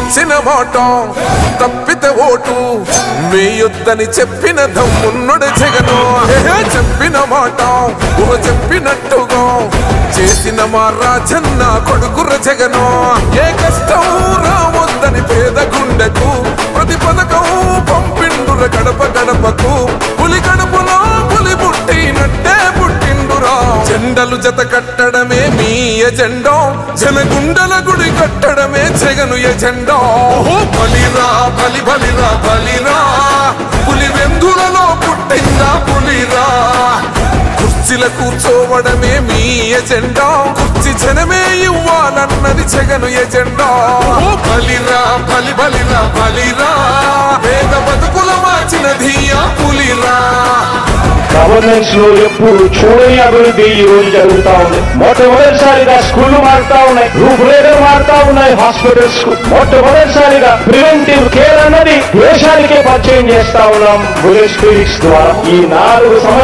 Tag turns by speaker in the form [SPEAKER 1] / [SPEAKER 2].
[SPEAKER 1] ఇచ్చిన మాట తప్పితే ఓటు వేయొద్దని చెప్పిన దమ్మున్నడు జగను చెప్పిన మాట చెప్పినట్టుగా చేసిన మా రాజన్న కొడుకుర జగను ఏ కష్టం రావద్దని పేద గుండెకు ప్రతి పథకం పంపిండుర గడప గడపకు పులి గడపలో పులి పుట్టినట్టే పుట్టిండురా జెండలు జత కట్టడమే మీ ఎజెండా జనగుండల గుడి కట్టడమే జగను ఎజెండా బలిరా బలి బలిరా బలిరా పులి వెందులలో పుట్టిందా పులిరా కుర్చీల కూర్చోవడమే మీ ఎజెండా కుర్చీ జనమే ఇవ్వాలన్నది జగను ఎజెండా బలిరా బలి బలిరా బలిరా పేద బతుకుల మార్చినది ఆ పులిరా
[SPEAKER 2] గవర్నెన్స్ లో ఎప్పుడు చూడని అభివృద్ధి ఈ రోజు జరుగుతా ఉంది. మొట్టమొదటిసారిగా స్కూళ్లు మారుతా ఉన్నాయి, రూపురేఖలు మారుతా ఉన్నాయి, హాస్పిటల్స్ కు మొట్టమొదటిసారిగా ప్రివెంటివ్ కేర్ అన్నది దేశానికే పరిచయం చేస్తా ఉన్నాం బుల్లెట్ స్పిరిట్స్ ద్వారా. ఈ 4 సంవత్సరాలు